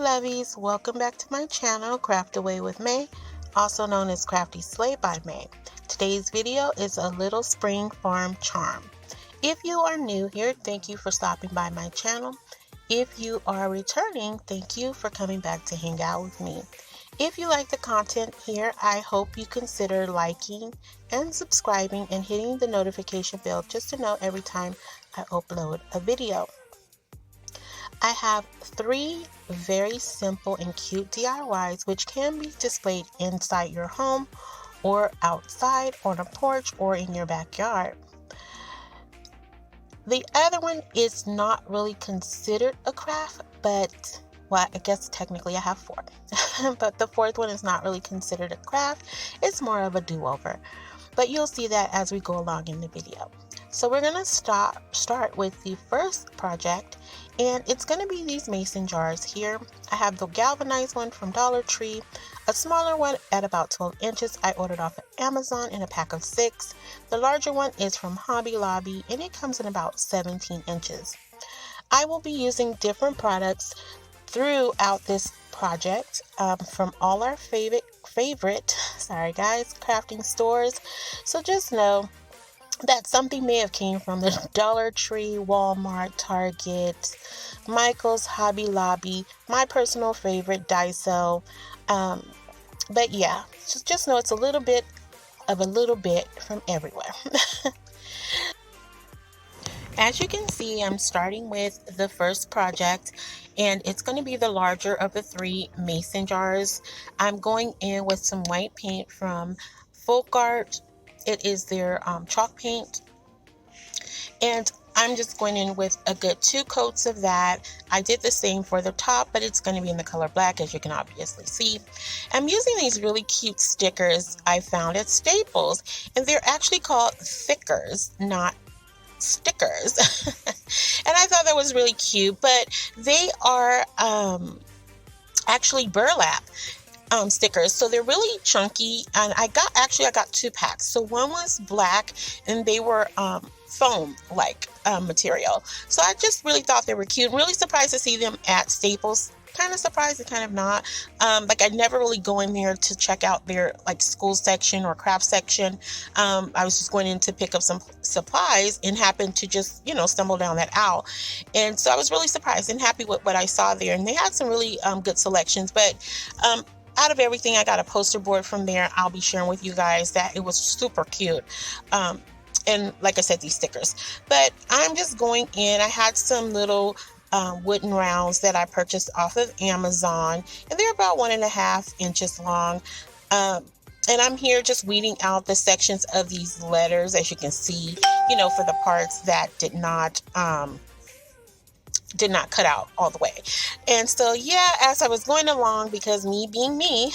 lovies, welcome back to my channel, Craft Away with May, also known as Crafty Slay by May. Today's video is a little spring farm charm. If you are new here, thank you for stopping by my channel. If you are returning, thank you for coming back to hang out with me. If you like the content here, I hope you consider liking and subscribing and hitting the notification bell just to know every time I upload a video. I have 3 very simple and cute DIYs which can be displayed inside your home or outside on a porch or in your backyard. The other one is not really considered a craft, but well, I guess technically I have 4. But the 4th one is not really considered a craft. It's more of a do-over. But you'll see that as we go along in the video. So we're going to start with the first project, and it's going to be these mason jars here. I have the galvanized one from Dollar Tree, a smaller one at about 12 inches. I ordered off of Amazon in a pack of 6. The larger one is from Hobby Lobby, and it comes in about 17 inches. I will be using different products throughout this project from all our favorite crafting stores. So just know that something may have came from the Dollar Tree, Wal-Mart, Target, Michael's, Hobby Lobby, my personal favorite, Daiso. But yeah, just know it's a little bit from everywhere. As you can see, I'm starting with the first project, and it's going to be the larger of the 3 mason jars. I'm going in with some white paint from Folk Art. It is their chalk paint, and I'm just going in with a good 2 coats of that. I did the same for the top, but it's going to be in the color black, as you can obviously see. I'm using these really cute stickers I found at Staples, and they're actually called thickers, not stickers. And I thought that was really cute, but they are actually burlap stickers, so they're really chunky, and I got 2 packs. So one was black, and they were foam like material, so I just really thought they were cute. I'm really surprised to see them at Staples. Kind of surprised and kind of not. Like I never really go in there to check out their like school section or craft section. I was just going in to pick up some supplies and happened to just stumble down that aisle, and so I was really surprised and happy with what I saw there. And they had some really good selections, but out of everything, I got a poster board from there. I'll be sharing with you guys that it was super cute. And like I said, these stickers. But I'm just going in. I had some little wooden rounds that I purchased off of Amazon, and they're about 1.5 inches long. And I'm here just weeding out the sections of these letters, as you can see, for the parts that did not cut out all the way. And so yeah, as I was going along, because me being me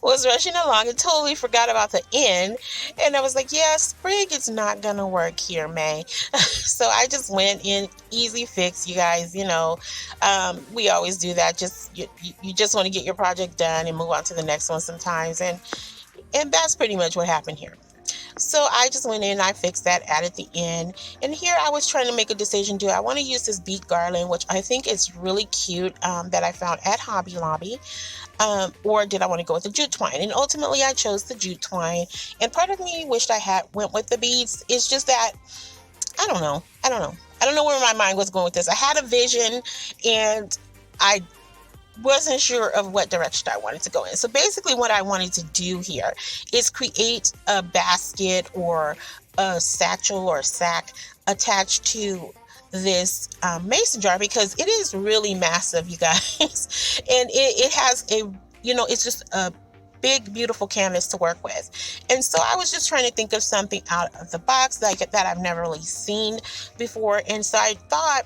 was rushing along and totally forgot about the end, and I was like, yeah, sprig is not gonna work here, May. So I just went in, easy fix, you guys. We always do that. Just you just want to get your project done and move on to the next one sometimes, and that's pretty much what happened here. So I just went in, I fixed that, added the end, and here I was trying to make a decision. Do I want to use this bead garland, which I think is really cute, that I found at Hobby Lobby, or did I want to go with the jute twine? And ultimately I chose the jute twine, and part of me wished I had went with the beads. It's just that I don't know where my mind was going with this. I had a vision, and I wasn't sure of what direction I wanted to go in. So basically what I wanted to do here is create a basket or a satchel or sack attached to this mason jar, because it is really massive, you guys. And it has it's just a big, beautiful canvas to work with. And so I was just trying to think of something out of the box that I've never really seen before. And so I thought,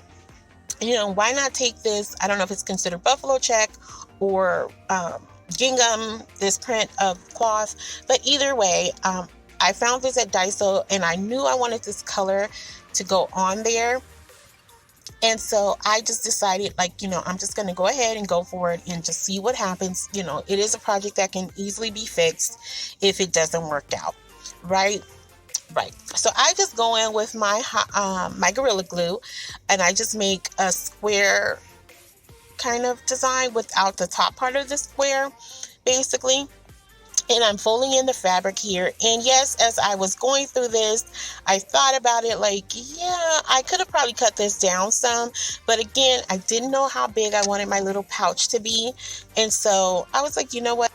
why not take this? I don't know if it's considered buffalo check or gingham, this print of cloth, but either way, I found this at Daiso, and I knew I wanted this color to go on there. And so I just decided, I'm just going to go ahead and go for it and just see what happens. It is a project that can easily be fixed if it doesn't work out, right? So I just go in with my my Gorilla Glue, and I just make a square kind of design without the top part of the square, basically. And I'm folding in the fabric here. And yes, as I was going through this, I thought about it like, yeah, I could have probably cut this down some. But again, I didn't know how big I wanted my little pouch to be. And so I was like, you know what?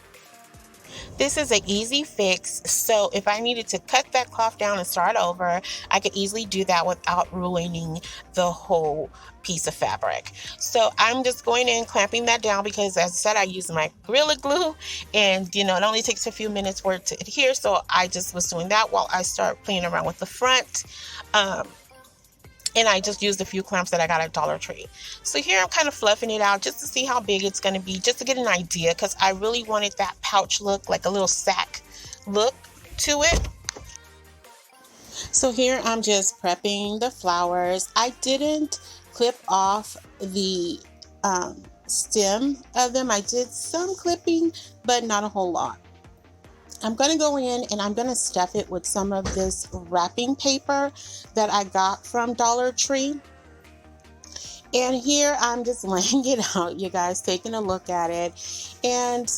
This is an easy fix. So if I needed to cut that cloth down and start over, I could easily do that without ruining the whole piece of fabric. So I'm just going in, clamping that down, because as I said, I use my Gorilla Glue, and it only takes a few minutes for it to adhere. So I just was doing that while I start playing around with the front. And I just used a few clamps that I got at Dollar Tree. So here I'm kind of fluffing it out just to see how big it's going to be, just to get an idea, because I really wanted that pouch look, like a little sack look to it. So here I'm just prepping the flowers. I didn't clip off the stem of them. I did some clipping, but not a whole lot. I'm going to go in and I'm going to stuff it with some of this wrapping paper that I got from Dollar Tree. And here I'm just laying it out, you guys, taking a look at it. And,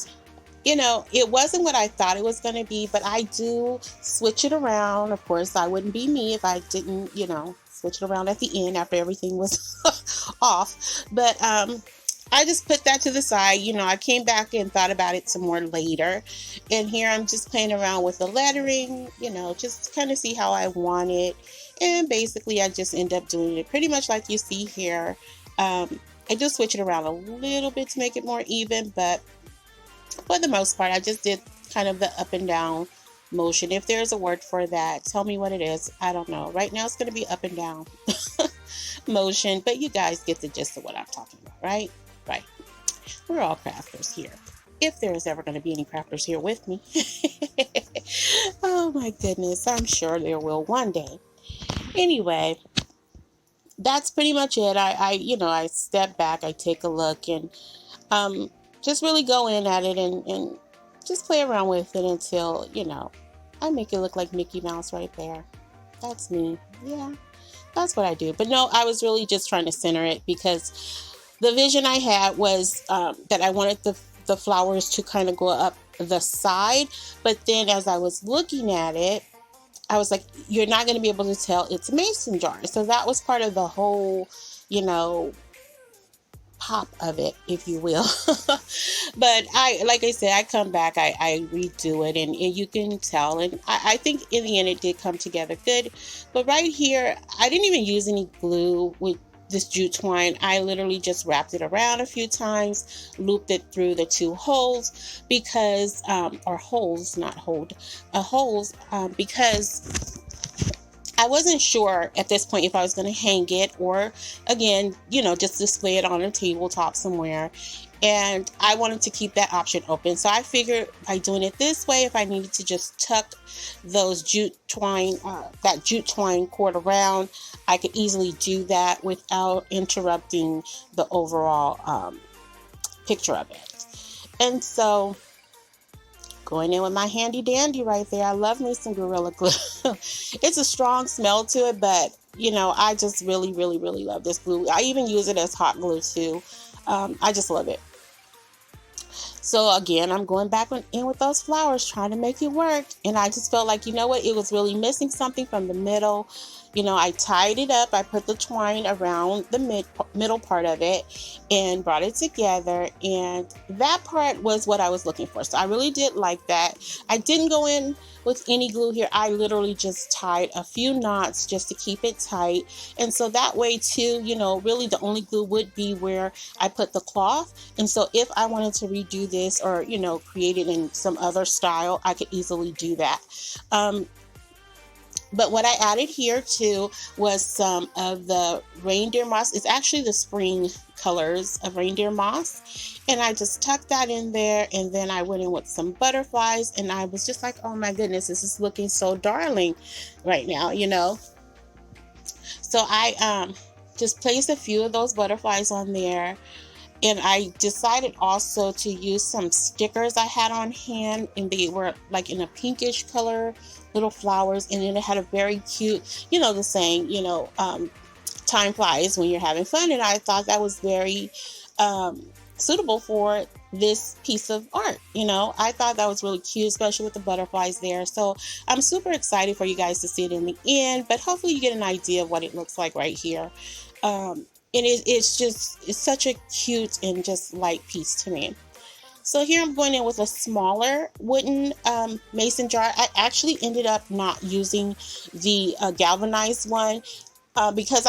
it wasn't what I thought it was going to be, but I do switch it around. Of course, I wouldn't be me if I didn't, switch it around at the end after everything was off. But, I just put that to the side. I came back and thought about it some more later. And here I'm just playing around with the lettering, just kind of see how I want it. And basically I just end up doing it pretty much like you see here. I just switch it around a little bit to make it more even, but for the most part, I just did kind of the up and down motion. If there's a word for that, tell me what it is. I don't know. Right now it's going to be up and down motion, but you guys get the gist of what I'm talking about, right? Right. We're all crafters here. If there's ever going to be any crafters here with me. Oh my goodness. I'm sure there will one day. Anyway, that's pretty much it. I step back, I take a look, and just really go in at it and just play around with it until, I make it look like Mickey Mouse right there. That's me. Yeah, that's what I do. But no, I was really just trying to center it, because the vision I had was that I wanted the flowers to kind of go up the side. But then as I was looking at it, I was like, you're not going to be able to tell it's a mason jar. So that was part of the whole, pop of it, if you will. But like I said, I come back, I redo it, and you can tell. And I think in the end it did come together good. But right here, I didn't even use any glue with this jute twine. I literally just wrapped it around a few times, looped it through the two holes, because or holes, not hold, holes, because I wasn't sure at this point if I was going to hang it or, again, just display it on a tabletop somewhere. And I wanted to keep that option open. So I figured by doing it this way, if I needed to just tuck those jute twine, that jute twine cord around, I could easily do that without interrupting the overall picture of it. And so going in with my handy dandy right there. I love me some Gorilla Glue. It's a strong smell to it, but I just really, really, really love this glue. I even use it as hot glue too. I just love it. So again, I'm going back in with those flowers, trying to make it work. And I just felt like, it was really missing something from the middle. I tied it up. I put the twine around the middle part of it and brought it together. And that part was what I was looking for. So I really did like that. I didn't go in with any glue here. I literally just tied a few knots just to keep it tight. And so that way too, really the only glue would be where I put the cloth. And so if I wanted to redo this or, create it in some other style, I could easily do that. But what I added here too was some of the reindeer moss. It's actually the spring colors of reindeer moss. And I just tucked that in there. And then I went in with some butterflies. And I was just like, oh my goodness, this is looking so darling right now, So I just placed a few of those butterflies on there. And I decided also to use some stickers I had on hand, and they were like in a pinkish color, little flowers, and then it had a very cute, the saying, time flies when you're having fun. And I thought that was very suitable for this piece of art. I thought that was really cute, especially with the butterflies there. So I'm super excited for you guys to see it in the end, but hopefully you get an idea of what it looks like right here. And it's such a cute and just light piece to me. So here I'm going in with a smaller wooden mason jar. I actually ended up not using the galvanized one because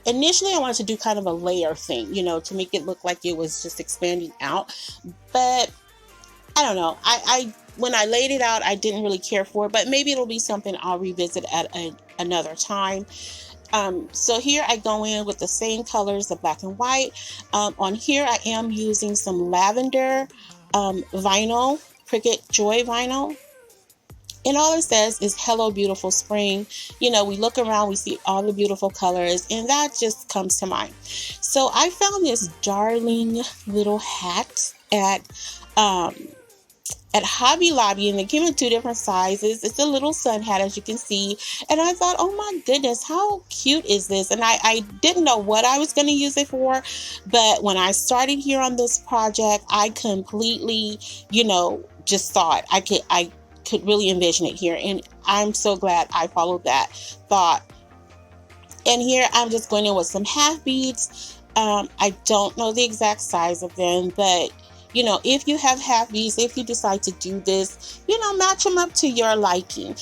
initially I wanted to do kind of a layer thing, to make it look like it was just expanding out. But I don't know. I when I laid it out, I didn't really care for it, but maybe it'll be something I'll revisit at another time. So here I go in with the same colors, the black and white. On here I am using some lavender vinyl, Cricut Joy vinyl. And all it says is, "Hello, beautiful spring." We look around, we see all the beautiful colors, and that just comes to mind. So I found this darling little hat at Hobby Lobby, and they came in 2 different sizes. It's a little sun hat, as you can see. And I thought, oh my goodness, how cute is this? And I didn't know what I was going to use it for. But when I started here on this project, I completely, just saw it. I could really envision it here. And I'm so glad I followed that thought. And here I'm just going in with some half beads. I don't know the exact size of them, but if you have half beads, if you decide to do this, match them up to your liking,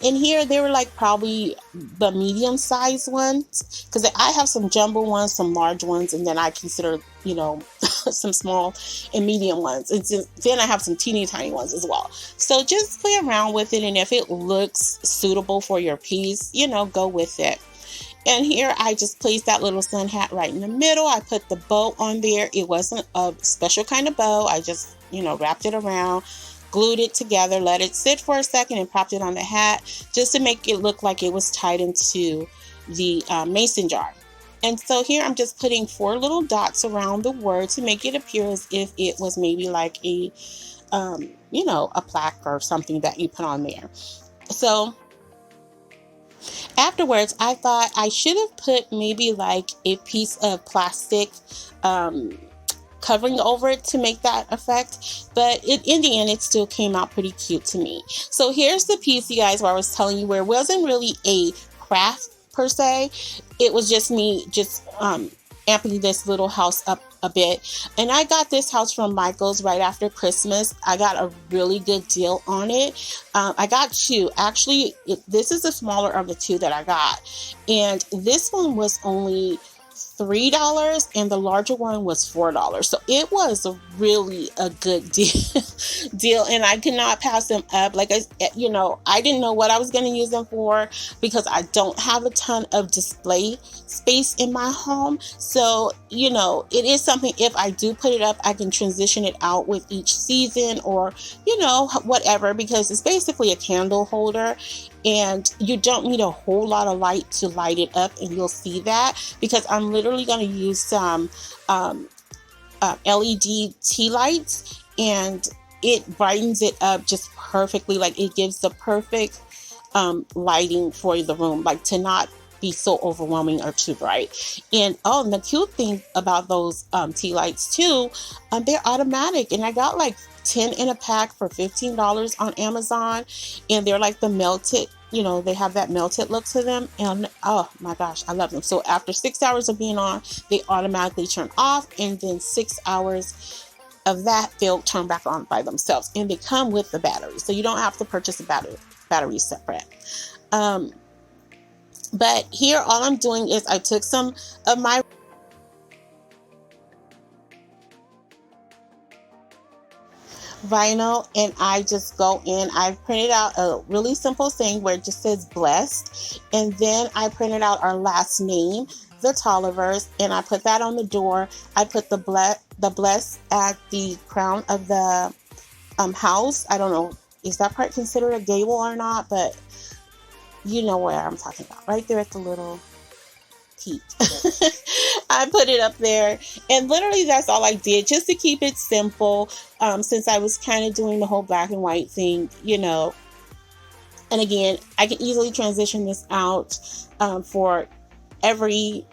And here they were like probably the medium sized ones, because I have some jumbo ones, some large ones, and then I consider, some small and medium ones. And then I have some teeny tiny ones as well. So just play around with it. And if it looks suitable for your piece, go with it. And here I just placed that little sun hat right in the middle. I put the bow on there. It wasn't a special kind of bow. I just, wrapped it around, glued it together, let it sit for a second, and popped it on the hat just to make it look like it was tied into the mason jar. And so here I'm just putting 4 little dots around the word to make it appear as if it was maybe like a plaque or something that you put on there. So afterwards, I thought I should have put maybe like a piece of plastic covering over it to make that effect, but in the end it still came out pretty cute to me. So here's the piece, you guys, where I was telling you where it wasn't really a craft per se. It was just me amping this little house up a bit. And I got this house from Michael's right after Christmas. I got a really good deal on it. I got 2. Actually, this is the smaller of the 2 that I got. And this one was only $3 and the larger one was $4. So it was really a good deal, and I could not pass them up. Like I didn't know what I was going to use them for because I don't have a ton of display space in my home. So, it is something, if I do put it up, I can transition it out with each season or, whatever, because it's basically a candle holder. And you don't need a whole lot of light to light it up, and you'll see that because I'm literally going to use some LED tea lights, and it brightens it up just perfectly. Like it gives the perfect lighting for the room, like to not be so overwhelming or too bright. And the cute thing about those tea lights too, they're automatic, and I got like 10 in a pack for $15 on Amazon, and they're like the melted, they have that melted look to them, and oh my gosh, I love them. So after 6 hours of being on, they automatically turn off, and then 6 hours of that they'll turn back on by themselves, and they come with the battery, so you don't have to purchase a battery separate. But here all I'm doing is I took some of my vinyl, and I just go in. I printed out a really simple thing where it just says blessed, and then I printed out our last name, the Tollivers, and I put that on the door. I put the bless at the crown of the house. I don't know, is that part considered a gable or not, but you know where I'm talking about, right there at the little peak. I put it up there, and literally that's all I did, just to keep it simple, since I was kind of doing the whole black and white thing, And again, I can easily transition this out for every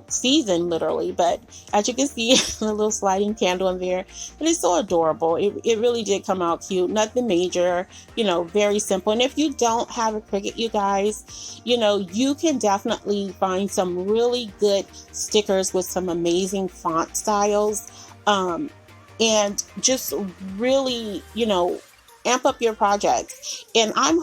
season literally. But as you can see, a little sliding candle in there, but it's so adorable. It really did come out cute. Nothing major, very simple. And if you don't have a Cricut, you guys, you can definitely find some really good stickers with some amazing font styles. And just really, amp up your projects. And I'm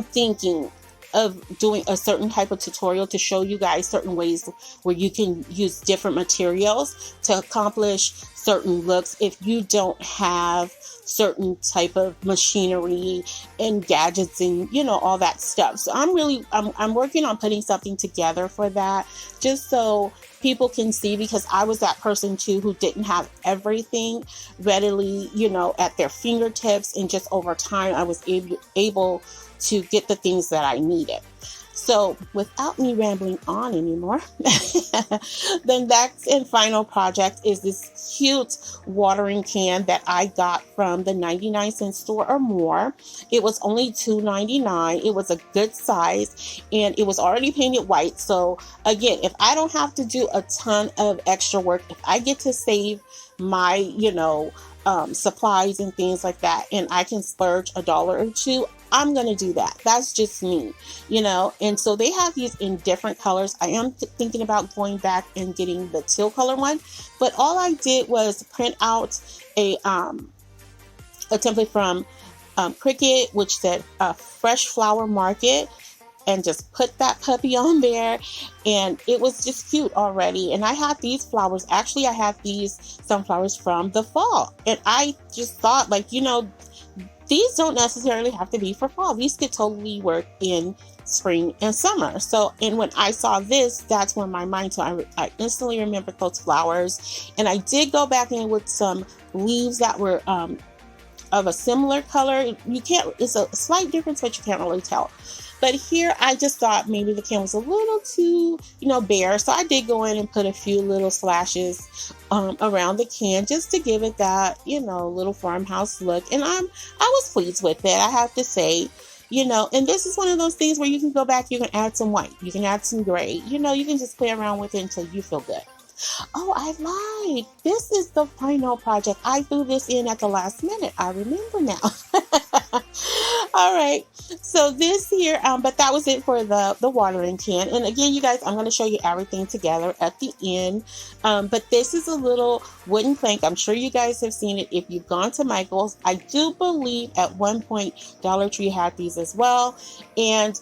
thinking of doing a certain type of tutorial to show you guys certain ways where you can use different materials to accomplish certain looks if you don't have certain type of machinery and gadgets and all that stuff. So I'm working on putting something together for that, just so people can see, because I was that person too who didn't have everything readily at their fingertips, and just over time I was able to get the things that I needed. So without me rambling on anymore, the next and final project is this cute watering can that I got from the 99-cent store or more. It was only $2.99. It was a good size, and it was already painted white. So again, if I don't have to do a ton of extra work, if I get to save my, supplies and things like that, and I can splurge $1 or $2, I'm going to do that. That's just me, and so they have these in different colors. I am thinking about going back and getting the teal color one, but all I did was print out a template from Cricut, which said Fresh Flower Market, and just put that puppy on there, and it was just cute already. And I had these flowers. Actually, I had these sunflowers from the fall, and I just thought, these don't necessarily have to be for fall. These could totally work in spring and summer. So, and when I saw this, that's when my mind told. I instantly remembered those flowers, and I did go back in with some leaves that were of a similar color. It's a slight difference, but you can't really tell. But here, I just thought maybe the can was a little too, bare. So I did go in and put a few little slashes around the can, just to give it that, little farmhouse look. And I was pleased with it, I have to say. And this is one of those things where you can go back, you can add some white, you can add some gray, you can just play around with it until you feel good. Oh, I lied. This is the final project. I threw this in at the last minute. I remember now. All right. So this here, but that was it for the watering can. And again, you guys, I'm going to show you everything together at the end. But this is a little wooden plank. I'm sure you guys have seen it if you've gone to Michael's. I do believe at one point Dollar Tree had these as well. And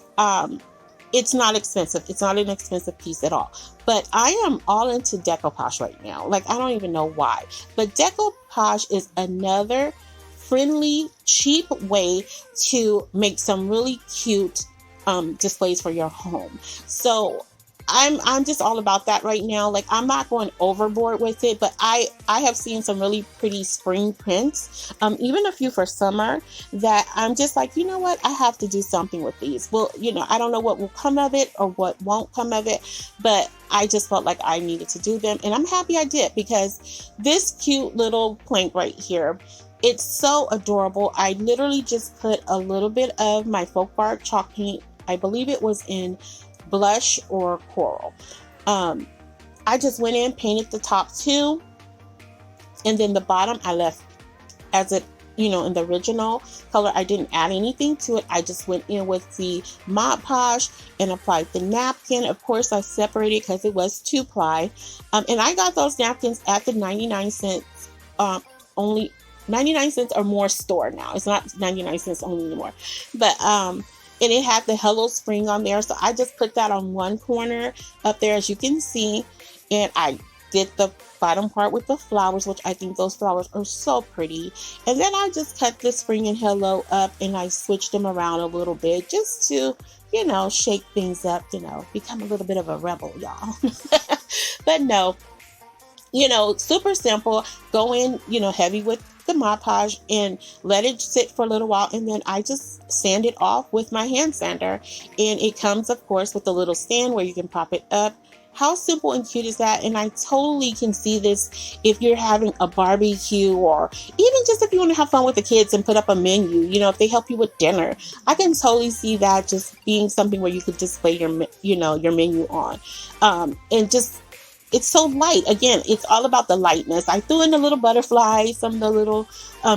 it's not expensive. It's not an expensive piece at all. But I am all into decoupage right now. I don't even know why. But decoupage is another friendly, cheap way to make some really cute displays for your home. So I'm just all about that right now. I'm not going overboard with it, but I have seen some really pretty spring prints, even a few for summer, that I'm just like, you know what, I have to do something with these. Well, I don't know what will come of it or what won't come of it, but I just felt like I needed to do them, and I'm happy I did, because this cute little plank right here, it's so adorable. I literally just put a little bit of my Folk Bar chalk paint. I believe it was in blush or coral. I just went in, painted the top two, and then the bottom I left as it, in the original color. I didn't add anything to it. I just went in with the Mod Podge and applied the napkin. Of course, I separated because it was 2-ply. And I got those napkins at the 99-cent, only 99 cents or more store now. It's not 99 cents only anymore. But, and it had the Hello Spring on there. So I just put that on one corner up there, as you can see. And I did the bottom part with the flowers, which I think those flowers are so pretty. And then I just cut the spring and hello up, and I switched them around a little bit just to, shake things up, become a little bit of a rebel, y'all. But no, super simple. Go in, heavy with the Mod Podge and let it sit for a little while, and then I just sand it off with my hand sander. And it comes, of course, with a little stand where you can prop it up How simple and cute is that? And I totally can see this if you're having a barbecue, or even just if you want to have fun with the kids and put up a menu, if they help you with dinner. I can totally see that just being something where you could display your menu on. And just, it's so light. Again, it's all about the lightness. I threw in the little butterflies, some of the little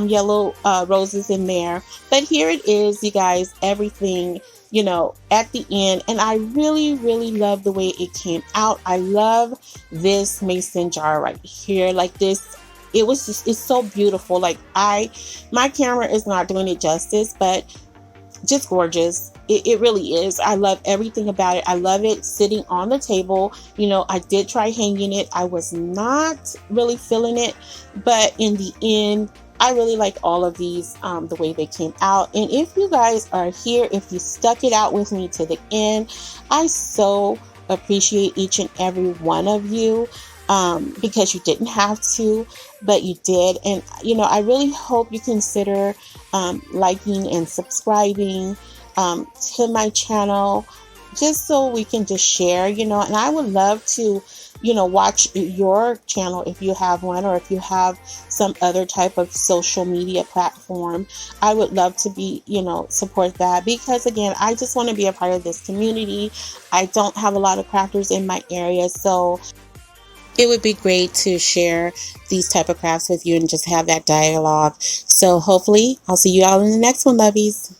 yellow roses in there. But here it is, you guys, everything, at the end. And I really, really love the way it came out. I love this mason jar right here. Like this, it's so beautiful. Like my camera is not doing it justice, but just gorgeous. It really is. I love everything about it. I love it sitting on the table. I did try hanging it. I was not really feeling it, but in the end, I really like all of these, the way they came out. And if you guys are here, if you stuck it out with me to the end, I so appreciate each and every one of you, because you didn't have to, but you did. And, I really hope you consider liking and subscribing to my channel, just so we can just share, and I would love to, watch your channel if you have one, or if you have some other type of social media platform. I would love to be, support that, because again, I just want to be a part of this community. I don't have a lot of crafters in my area, so it would be great to share these type of crafts with you and just have that dialogue. So hopefully I'll see you all in the next one, lovies.